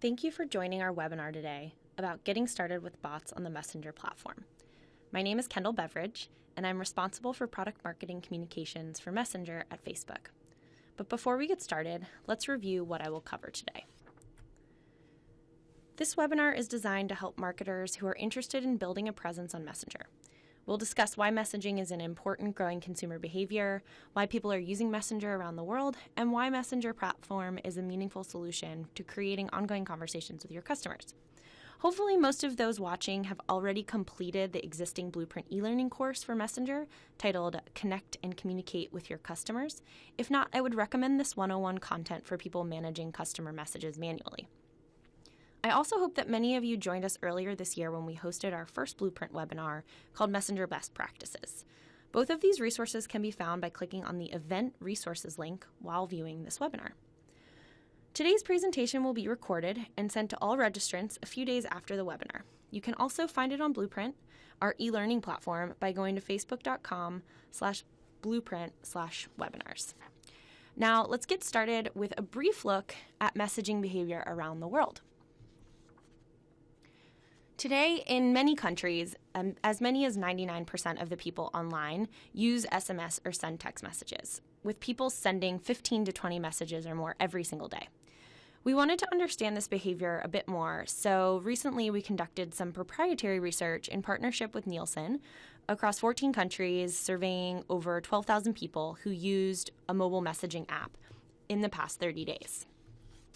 Thank you for joining our webinar today about getting started with bots on the Messenger platform. My name is Kendall Beveridge, and I'm responsible for product marketing communications for Messenger at Facebook. But before we get started, let's review what I will cover today. This webinar is designed to help marketers who are interested in building a presence on Messenger. We'll discuss why messaging is an important growing consumer behavior, why people are using Messenger around the world, and why Messenger platform is a meaningful solution to creating ongoing conversations with your customers. Hopefully, most of those watching have already completed the existing Blueprint e-learning course for Messenger titled Connect and Communicate with Your Customers. If not, I would recommend this 101 content for people managing customer messages manually. I also hope that many of you joined us earlier this year when we hosted our first Blueprint webinar called Messenger Best Practices. Both of these resources can be found by clicking on the Event Resources link while viewing this webinar. Today's presentation will be recorded and sent to all registrants a few days after the webinar. You can also find it on Blueprint, our e-learning platform, by going to facebook.com/blueprint/webinars. Now, let's get started with a brief look at messaging behavior around the world. Today, in many countries, as many as 99% of the people online use SMS or send text messages, with people sending 15 to 20 messages or more every single day. We wanted to understand this behavior a bit more, so recently we conducted some proprietary research in partnership with Nielsen across 14 countries, surveying over 12,000 people who used a mobile messaging app in the past 30 days.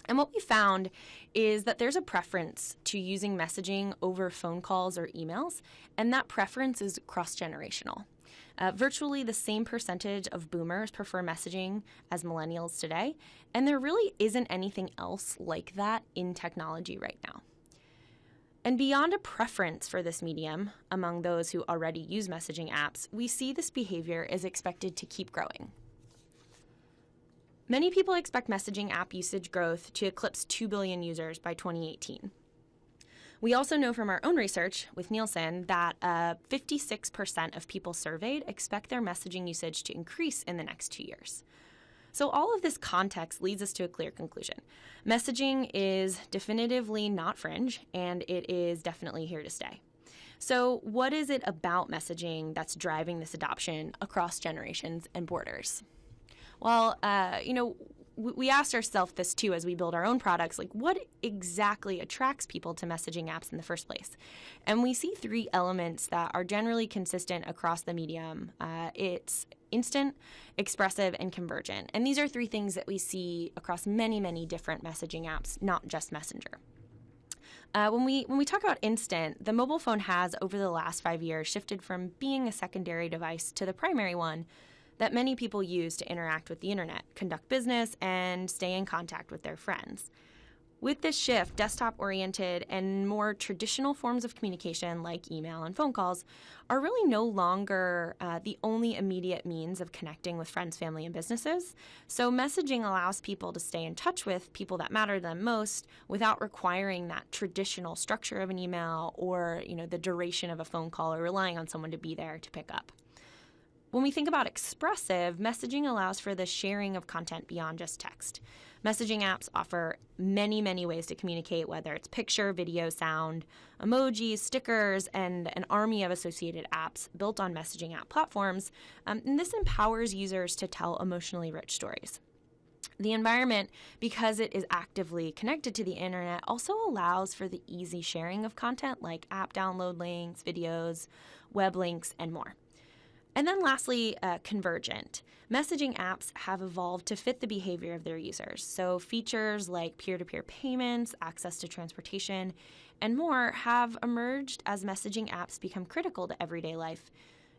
And what we found is that there's a preference to using messaging over phone calls or emails, and that preference is cross-generational. Virtually the same percentage of boomers prefer messaging as millennials today, and there really isn't anything else like that in technology right now. And beyond a preference for this medium among those who already use messaging apps, we see this behavior is expected to keep growing. Many people expect messaging app usage growth to eclipse 2 billion users by 2018. We also know from our own research with Nielsen that 56% of people surveyed expect their messaging usage to increase in the next 2 years. So all of this context leads us to a clear conclusion. Messaging is definitively not fringe, and it is definitely here to stay. So what is it about messaging that's driving this adoption across generations and borders? Well, we asked ourselves this too as we build our own products, like what exactly attracts people to messaging apps in the first place? And we see three elements that are generally consistent across the medium. It's instant, expressive, and convergent. And these are three things that we see across many, many different messaging apps, not just Messenger. When we talk about instant, the mobile phone has, over the last 5 years, shifted from being a secondary device to the primary one that many people use to interact with the internet, conduct business, and stay in contact with their friends. With this shift, desktop-oriented and more traditional forms of communication like email and phone calls are really no longer the only immediate means of connecting with friends, family, and businesses. So messaging allows people to stay in touch with people that matter to them most without requiring that traditional structure of an email or, the duration of a phone call or relying on someone to be there to pick up. When we think about expressive, messaging allows for the sharing of content beyond just text. Messaging apps offer many, many ways to communicate, whether it's picture, video, sound, emojis, stickers, and an army of associated apps built on messaging app platforms. And this empowers users to tell emotionally rich stories. The environment, because it is actively connected to the internet, also allows for the easy sharing of content like app download links, videos, web links, and more. And then lastly, convergent. Messaging apps have evolved to fit the behavior of their users. So features like peer-to-peer payments, access to transportation, and more have emerged as messaging apps become critical to everyday life.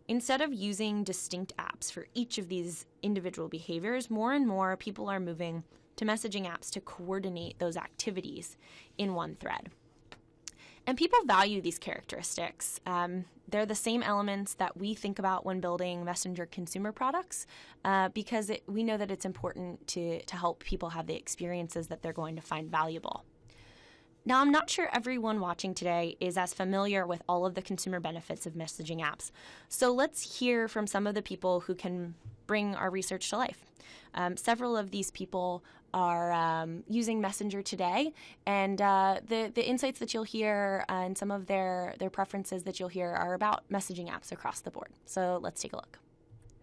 Instead of using distinct apps for each of these individual behaviors, more and more people are moving to messaging apps to coordinate those activities in one thread. And people value these characteristics. They're the same elements that we think about when building Messenger consumer products because we know that it's important to help people have the experiences that they're going to find valuable. Now, I'm not sure everyone watching today is as familiar with all of the consumer benefits of messaging apps. So let's hear from some of the people who can bring our research to life. Several of these people are using Messenger today, and the insights that you'll hear and some of their preferences that you'll hear are about messaging apps across the board. So let's take a look.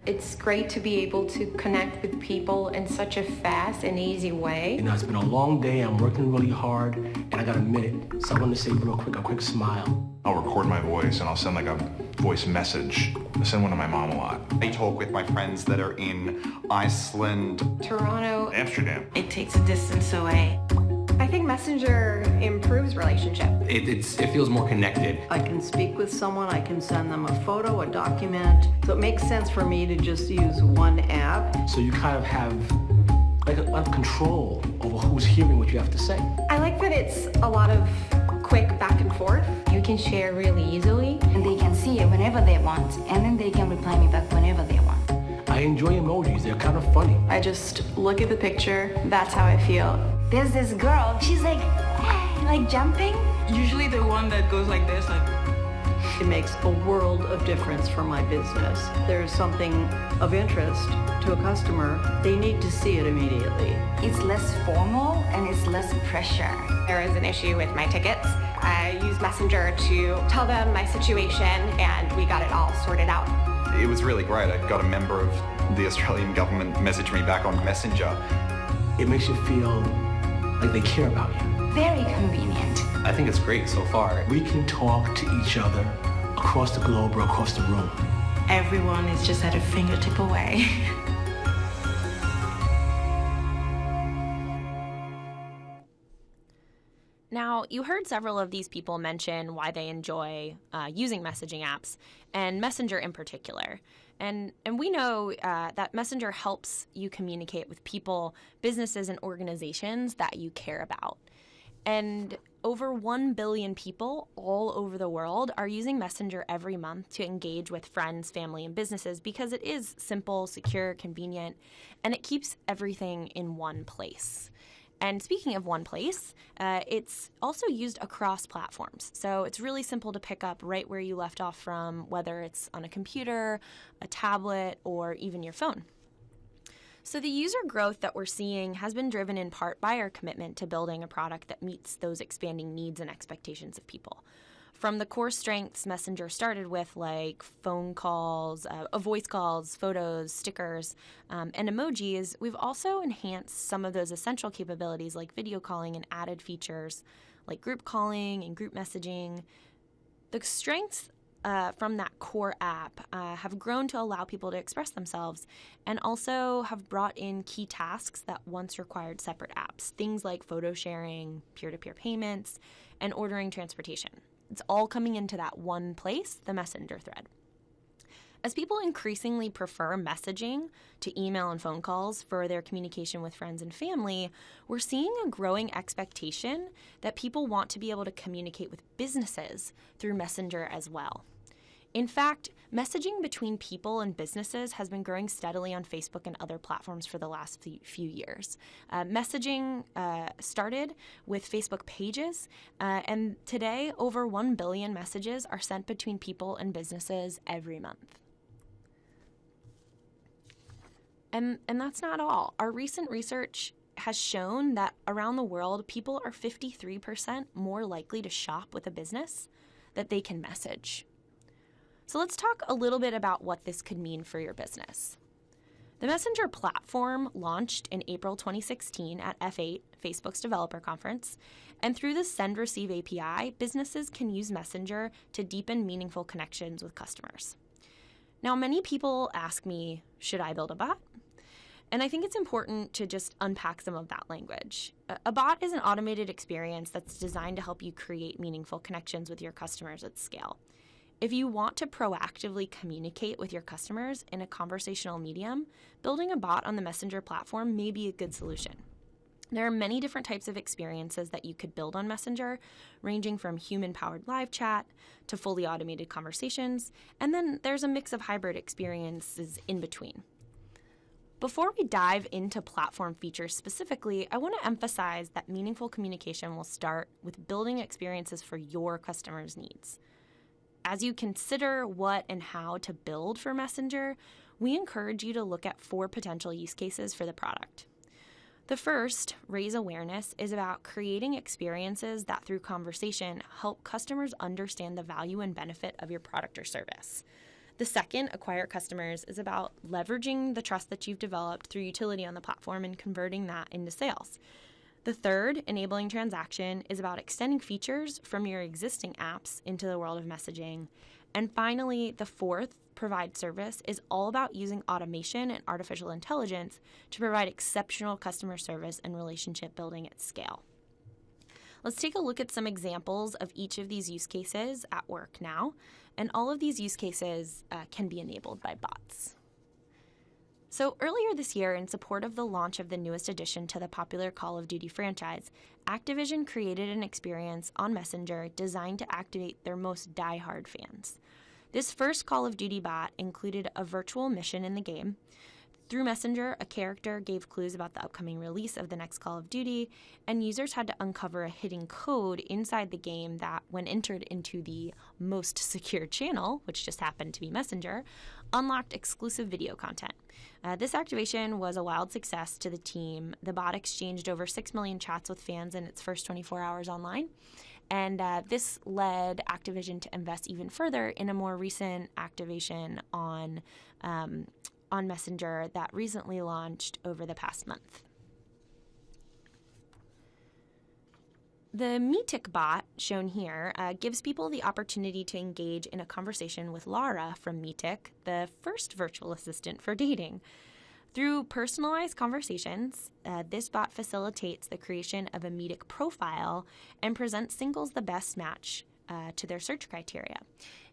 It's great to be able to connect with people in such a fast and easy way. You know, it's been a long day, I'm working really hard, and I got a minute. So I want to say real quick, a quick smile. I'll record my voice and I'll send like a voice message. I send one to my mom a lot. I talk with my friends that are in Iceland, Toronto, Amsterdam. It takes a distance away. I think Messenger improves relationship. It feels more connected. I can speak with someone, I can send them a photo, a document. So it makes sense for me to just use one app. So you kind of have like a lot of control over who's hearing what you have to say. I like that it's a lot of quick back and forth. You can share really easily. And they can see it whenever they want, and then they can reply me back whenever they want. I enjoy emojis, they're kind of funny. I just look at the picture, that's how I feel. There's this girl, she's like jumping. Usually the one that goes like this, like. It makes a world of difference for my business. There's something of interest to a customer, they need to see it immediately. It's less formal and it's less pressure. There is an issue with my tickets. I use Messenger to tell them my situation, and we got it all sorted out. it was really great. I got a member of the Australian government message me back on Messenger. It makes you feel like they care about you. Very convenient. I think it's great so far. We can talk to each other across the globe or across the room. Everyone is just at a fingertip away. Now, you heard several of these people mention why they enjoy using messaging apps, and Messenger in particular. And we know that Messenger helps you communicate with people, businesses, and organizations that you care about. And over 1 billion people all over the world are using Messenger every month to engage with friends, family, and businesses because it is simple, secure, convenient, and it keeps everything in one place. And speaking of one place, it's also used across platforms. So it's really simple to pick up right where you left off from, whether it's on a computer, a tablet, or even your phone. So the user growth that we're seeing has been driven in part by our commitment to building a product that meets those expanding needs and expectations of people. From the core strengths Messenger started with, like phone calls, voice calls, photos, stickers, and emojis, we've also enhanced some of those essential capabilities like video calling and added features like group calling and group messaging. The strengths from that core app have grown to allow people to express themselves and also have brought in key tasks that once required separate apps, things like photo sharing, peer-to-peer payments, and ordering transportation. It's all coming into that one place, the Messenger thread. As people increasingly prefer messaging to email and phone calls for their communication with friends and family, we're seeing a growing expectation that people want to be able to communicate with businesses through Messenger as well. In fact, messaging between people and businesses has been growing steadily on Facebook and other platforms for the last few years. Messaging started with Facebook pages, and today over 1 billion messages are sent between people and businesses every month. And that's not all. Our recent research has shown that around the world, people are 53% more likely to shop with a business that they can message. So let's talk a little bit about what this could mean for your business. The Messenger platform launched in April 2016 at F8, Facebook's developer conference, and through the Send Receive API, businesses can use Messenger to deepen meaningful connections with customers. Now, many people ask me, should I build a bot? And I think it's important to just unpack some of that language. A bot is an automated experience that's designed to help you create meaningful connections with your customers at scale. If you want to proactively communicate with your customers in a conversational medium, building a bot on the Messenger platform may be a good solution. There are many different types of experiences that you could build on Messenger, ranging from human-powered live chat to fully automated conversations, and then there's a mix of hybrid experiences in between. Before we dive into platform features specifically, I want to emphasize that meaningful communication will start with building experiences for your customers' needs. As you consider what and how to build for Messenger, we encourage you to look at 4 potential use cases for the product. The first, raise awareness, is about creating experiences that through conversation help customers understand the value and benefit of your product or service. The second, acquire customers, is about leveraging the trust that you've developed through utility on the platform and converting that into sales. The third, enabling transaction, is about extending features from your existing apps into the world of messaging. And finally, the fourth, provide service, is all about using automation and artificial intelligence to provide exceptional customer service and relationship building at scale. Let's take a look at some examples of each of these use cases at work now. And all of these use cases can be enabled by bots. So earlier this year, in support of the launch of the newest addition to the popular Call of Duty franchise, Activision created an experience on Messenger designed to activate their most diehard fans. This first Call of Duty bot included a virtual mission in the game. Through Messenger, a character gave clues about the upcoming release of the next Call of Duty, and users had to uncover a hidden code inside the game that, when entered into the most secure channel, which just happened to be Messenger, unlocked exclusive video content. This activation was a wild success to the team. The bot exchanged over 6 million chats with fans in its first 24 hours online. And this led Activision to invest even further in a more recent activation on Messenger that recently launched over the past month. The Meetic bot, shown here, gives people the opportunity to engage in a conversation with Lara from Meetic, the first virtual assistant for dating. Through personalized conversations, this bot facilitates the creation of a Meetic profile and presents singles the best match to their search criteria.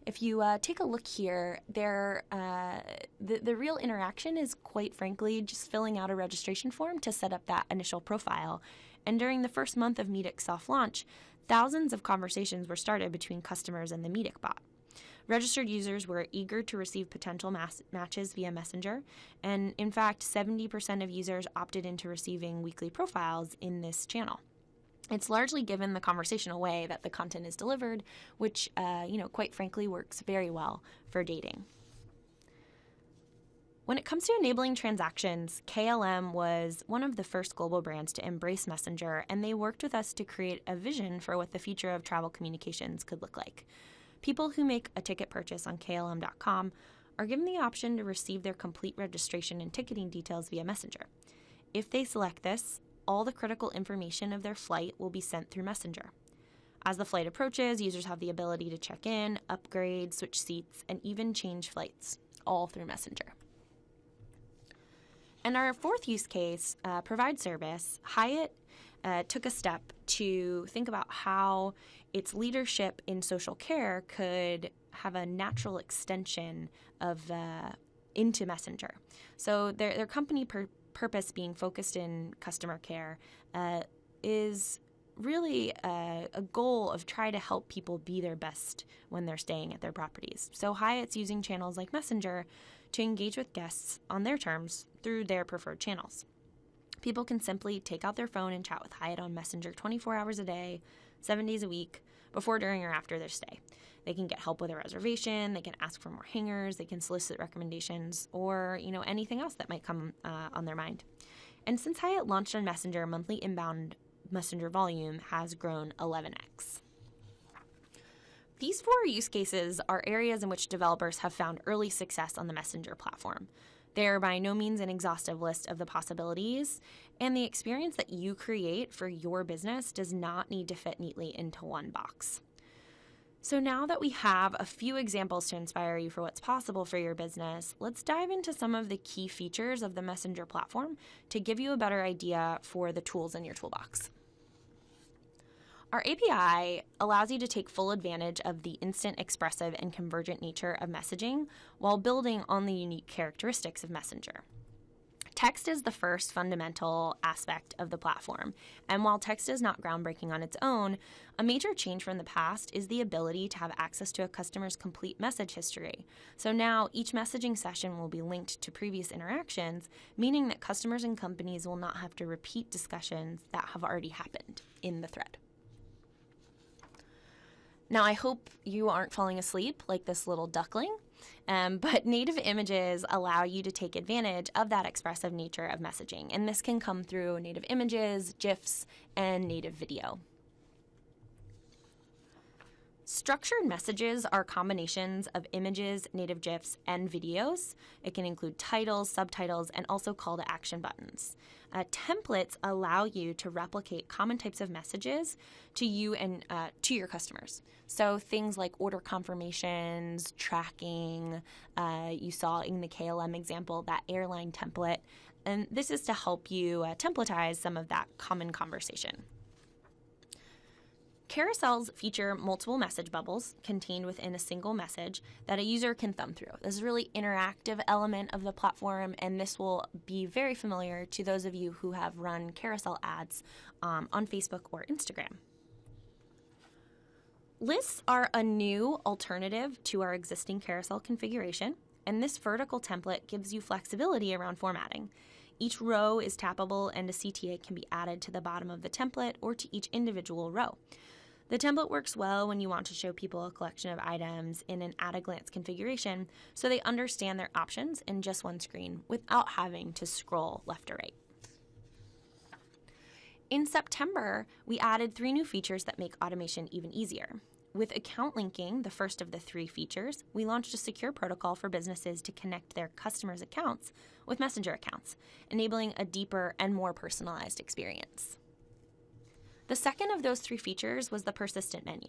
If you take a look here, the real interaction is, quite frankly, just filling out a registration form to set up that initial profile. And during the first month of Meetic's soft launch, thousands of conversations were started between customers and the Meetic bot. Registered users were eager to receive potential matches via Messenger, and in fact, 70% of users opted into receiving weekly profiles in this channel. It's largely given the conversational way that the content is delivered, which, quite frankly, works very well for dating. When it comes to enabling transactions, KLM was one of the first global brands to embrace Messenger, and they worked with us to create a vision for what the future of travel communications could look like. People who make a ticket purchase on KLM.com are given the option to receive their complete registration and ticketing details via Messenger. If they select this, all the critical information of their flight will be sent through Messenger. As the flight approaches, users have the ability to check in, upgrade, switch seats, and even change flights, all through Messenger. And our fourth use case, provide service, Hyatt took a step to think about how its leadership in social care could have a natural extension of into Messenger. So their company purpose, being focused in customer care, is really a goal of try to help people be their best when they're staying at their properties. So Hyatt's using channels like Messenger to engage with guests on their terms through their preferred channels. People can simply take out their phone and chat with Hyatt on Messenger 24 hours a day, 7 days a week, before, during, or after their stay. They can get help with a reservation, they can ask for more hangers, they can solicit recommendations, or anything else that might come on their mind. And since Hyatt launched on Messenger, monthly inbound Messenger volume has grown 11x. These four use cases are areas in which developers have found early success on the Messenger platform. They are by no means an exhaustive list of the possibilities, and the experience that you create for your business does not need to fit neatly into one box. So now that we have a few examples to inspire you for what's possible for your business, let's dive into some of the key features of the Messenger platform to give you a better idea for the tools in your toolbox. Our API allows you to take full advantage of the instant, expressive, and convergent nature of messaging while building on the unique characteristics of Messenger. Text is the first fundamental aspect of the platform, and while text is not groundbreaking on its own, a major change from the past is the ability to have access to a customer's complete message history. So now each messaging session will be linked to previous interactions, meaning that customers and companies will not have to repeat discussions that have already happened in the thread. Now, I hope you aren't falling asleep like this little duckling. But native images allow you to take advantage of that expressive nature of messaging, and this can come through native images, GIFs, and native video. Structured messages are combinations of images, native GIFs, and videos. It can include titles, subtitles, and also call to action buttons. Templates allow you to replicate common types of messages to you and to your customers. So things like order confirmations, tracking, you saw in the KLM example, that airline template. And this is to help you templatize some of that common conversation. Carousels feature multiple message bubbles contained within a single message that a user can thumb through. This is a really interactive element of the platform, and this will be very familiar to those of you who have run carousel ads on Facebook or Instagram. Lists are a new alternative to our existing carousel configuration, and this vertical template gives you flexibility around formatting. Each row is tappable, and a CTA can be added to the bottom of the template or to each individual row. The template works well when you want to show people a collection of items in an at-a-glance configuration so they understand their options in just one screen without having to scroll left or right. In September, we added 3 new features that make automation even easier. With account linking, the first of the 3 features, we launched a secure protocol for businesses to connect their customers' accounts with Messenger accounts, enabling a deeper and more personalized experience. The second of those 3 features was the persistent menu.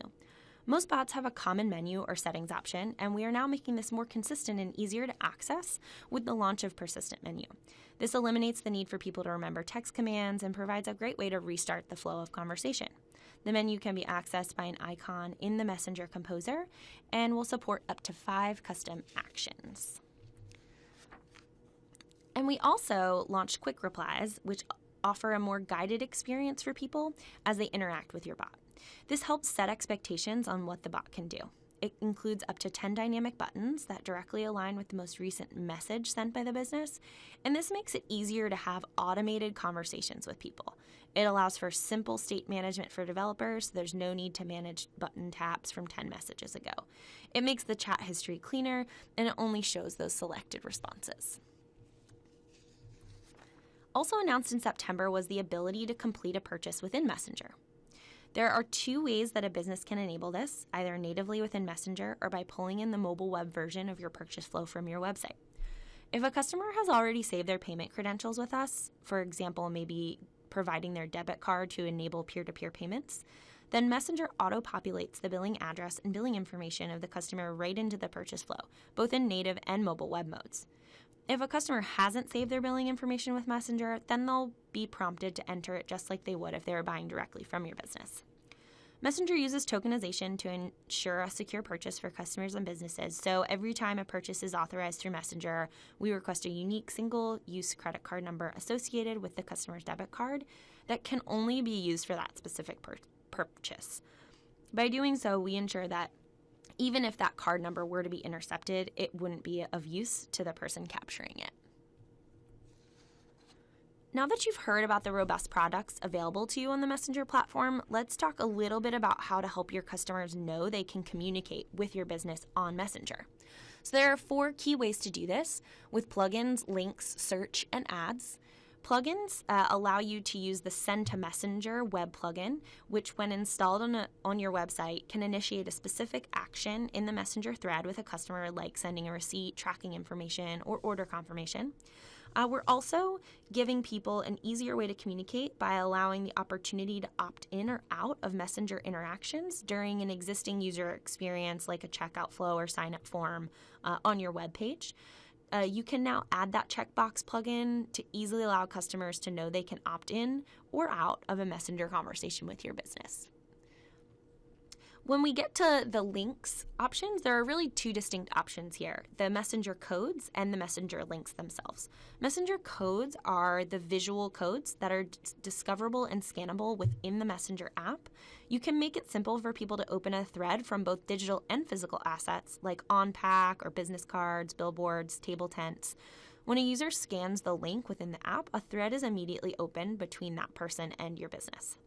Most bots have a common menu or settings option, and we are now making this more consistent and easier to access with the launch of persistent menu. This eliminates the need for people to remember text commands and provides a great way to restart the flow of conversation. The menu can be accessed by an icon in the Messenger Composer and will support up to 5 custom actions. And we also launched quick replies, which offer a more guided experience for people as they interact with your bot. This helps set expectations on what the bot can do. It includes up to 10 dynamic buttons that directly align with the most recent message sent by the business, and this makes it easier to have automated conversations with people. It allows for simple state management for developers, so there's no need to manage button taps from 10 messages ago. It makes the chat history cleaner, and it only shows those selected responses. Also announced in September was the ability to complete a purchase within Messenger. There are 2 ways that a business can enable this, either natively within Messenger or by pulling in the mobile web version of your purchase flow from your website. If a customer has already saved their payment credentials with us, for example, maybe providing their debit card to enable peer-to-peer payments, then Messenger auto-populates the billing address and billing information of the customer right into the purchase flow, both in native and mobile web modes. If a customer hasn't saved their billing information with Messenger, then they'll be prompted to enter it just like they would if they were buying directly from your business. Messenger uses tokenization to ensure a secure purchase for customers and businesses, so every time a purchase is authorized through Messenger, we request a unique single-use credit card number associated with the customer's debit card that can only be used for that specific purchase. By doing so, we ensure that even if that card number were to be intercepted, it wouldn't be of use to the person capturing it. Now that you've heard about the robust products available to you on the Messenger platform, let's talk a little bit about how to help your customers know they can communicate with your business on Messenger. So there are 4 key ways to do this with plugins, links, search, and ads. Plugins allow you to use the Send to Messenger web plugin, which when installed on your website can initiate a specific action in the Messenger thread with a customer, like sending a receipt, tracking information, or order confirmation. We're also giving people an easier way to communicate by allowing the opportunity to opt in or out of Messenger interactions during an existing user experience like a checkout flow or sign-up form on your web page. You can now add that checkbox plugin to easily allow customers to know they can opt in or out of a Messenger conversation with your business. When we get to the links options, there are really 2 distinct options here, the Messenger codes and the Messenger links themselves. Messenger codes are the visual codes that are discoverable and scannable within the Messenger app. You can make it simple for people to open a thread from both digital and physical assets like on-pack or business cards, billboards, table tents. When a user scans the link within the app, a thread is immediately opened between that person and your business.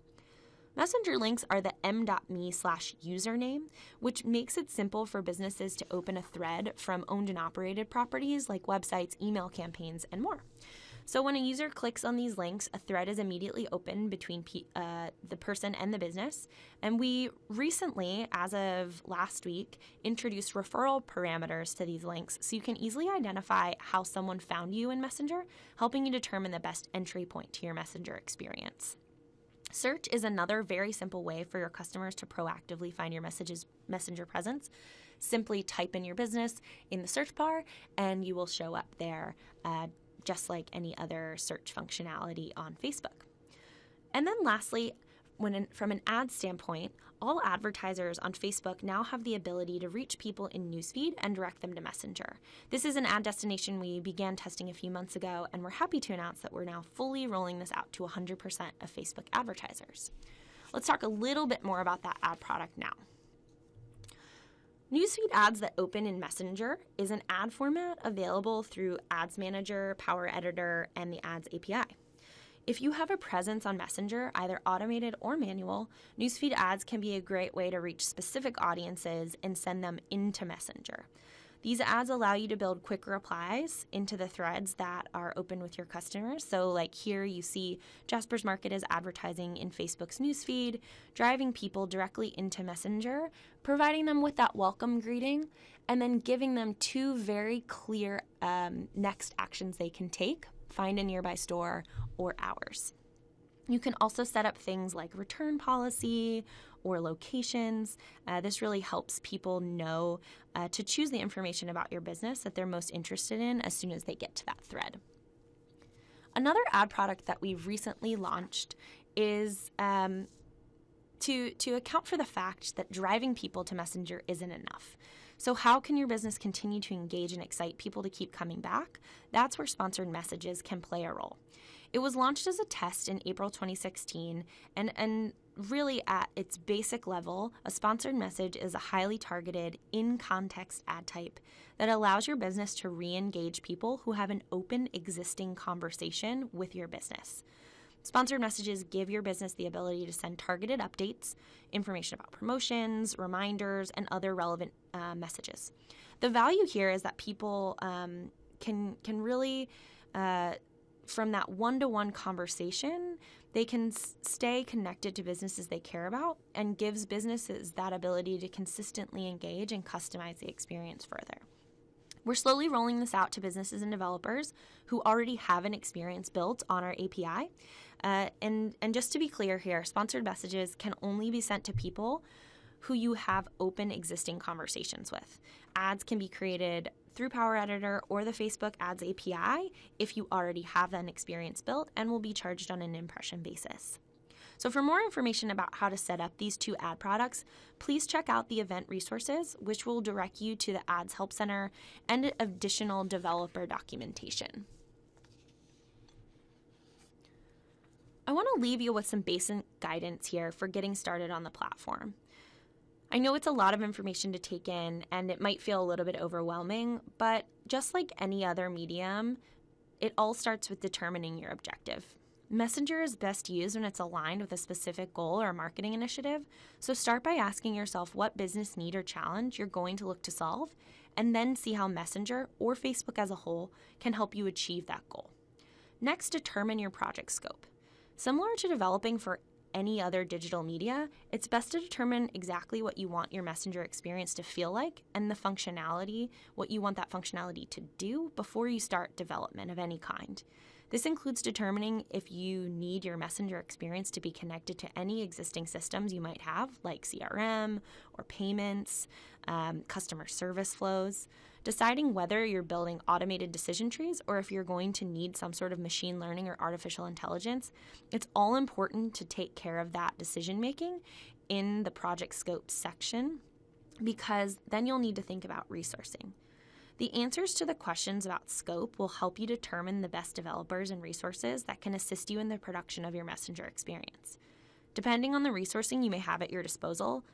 Messenger links are the m.me/username, which makes it simple for businesses to open a thread from owned and operated properties like websites, email campaigns, and more. So when a user clicks on these links, a thread is immediately opened between the person and the business. And we recently, as of last week, introduced referral parameters to these links so you can easily identify how someone found you in Messenger, helping you determine the best entry point to your Messenger experience. Search is another very simple way for your customers to proactively find your Messenger presence. Simply type in your business in the search bar and you will show up there just like any other search functionality on Facebook. And then lastly, from an ad standpoint, all advertisers on Facebook now have the ability to reach people in Newsfeed and direct them to Messenger. This is an ad destination we began testing a few months ago, and we're happy to announce that we're now fully rolling this out to 100% of Facebook advertisers. Let's talk a little bit more about that ad product now. Newsfeed ads that open in Messenger is an ad format available through Ads Manager, Power Editor, and the Ads API. If you have a presence on Messenger, either automated or manual, Newsfeed ads can be a great way to reach specific audiences and send them into Messenger. These ads allow you to build quick replies into the threads that are open with your customers. So like here you see Jasper's Market is advertising in Facebook's newsfeed, driving people directly into Messenger, providing them with that welcome greeting, and then giving them two very clear next actions they can take: find a nearby store or hours. You can also set up things like return policy or locations. This really helps people know to choose the information about your business that they're most interested in as soon as they get to that thread. Another ad product that we've recently launched is to account for the fact that driving people to Messenger isn't enough. So how can your business continue to engage and excite people to keep coming back? That's where sponsored messages can play a role. It was launched as a test in April 2016, and really at its basic level, a sponsored message is a highly targeted, in-context ad type that allows your business to re-engage people who have an open existing conversation with your business. Sponsored messages give your business the ability to send targeted updates, information about promotions, reminders, and other relevant messages. The value here is that people can really, from that one-to-one conversation, they can stay connected to businesses they care about and gives businesses that ability to consistently engage and customize the experience further. We're slowly rolling this out to businesses and developers who already have an experience built on our API. And just to be clear here, sponsored messages can only be sent to people who you have open existing conversations with. Ads can be created through Power Editor or the Facebook Ads API if you already have an experience built and will be charged on an impression basis. So for more information about how to set up these two ad products, please check out the event resources, which will direct you to the Ads Help Center and additional developer documentation. I want to leave you with some basic guidance here for getting started on the platform. I know it's a lot of information to take in and it might feel a little bit overwhelming, but just like any other medium, it all starts with determining your objective. Messenger is best used when it's aligned with a specific goal or marketing initiative, so start by asking yourself what business need or challenge you're going to look to solve, and then see how Messenger or Facebook as a whole can help you achieve that goal. Next, determine your project scope. Similar to developing for any other digital media, it's best to determine exactly what you want your Messenger experience to feel like and the functionality, what you want that functionality to do before you start development of any kind. This includes determining if you need your Messenger experience to be connected to any existing systems you might have, like CRM or payments, customer service flows, deciding whether you're building automated decision trees or if you're going to need some sort of machine learning or artificial intelligence. It's all important to take care of that decision making in the project scope section, because then you'll need to think about resourcing. The answers to the questions about scope will help you determine the best developers and resources that can assist you in the production of your Messenger experience. Depending on the resourcing you may have at your disposal,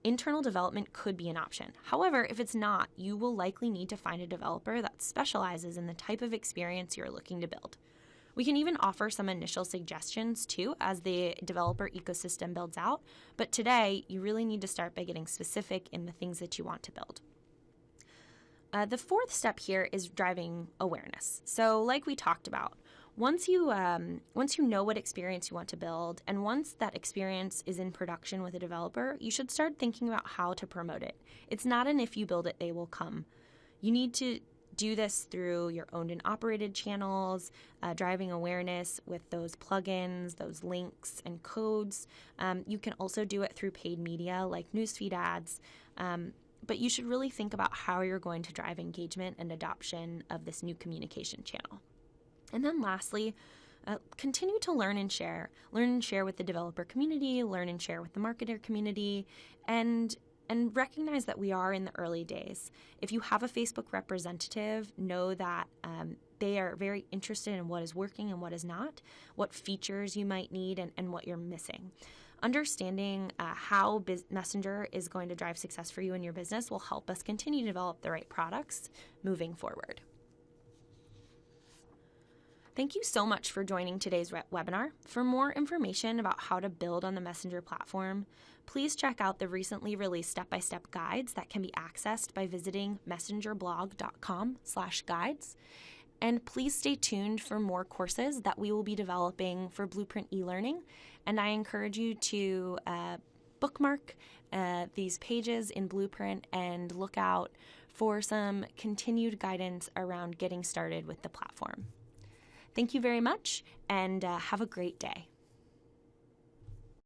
internal development could be an option. However, if it's not, you will likely need to find a developer that specializes in the type of experience you're looking to build. We can even offer some initial suggestions too as the developer ecosystem builds out, but today you really need to start by getting specific in the things that you want to build. The fourth step here is driving awareness. So like we talked about, once you know what experience you want to build, and once that experience is in production with a developer, you should start thinking about how to promote it. It's not an if you build it, they will come. You need to do this through your owned and operated channels, driving awareness with those plugins, those links and codes. You can also do it through paid media like newsfeed ads. But you should really think about how you're going to drive engagement and adoption of this new communication channel. And then lastly, continue to learn and share. Learn and share with the developer community, learn and share with the marketer community, and recognize that we are in the early days. If you have a Facebook representative, know that they are very interested in what is working and what is not, what features you might need, and what you're missing. Understanding how Messenger is going to drive success for you and your business will help us continue to develop the right products moving forward. Thank you so much for joining today's webinar. For more information about how to build on the Messenger platform, please check out the recently released step-by-step guides that can be accessed by visiting messengerblog.com/guides. And please stay tuned for more courses that we will be developing for Blueprint e-learning. And I encourage you to bookmark these pages in Blueprint and look out for some continued guidance around getting started with the platform. Thank you very much, and have a great day.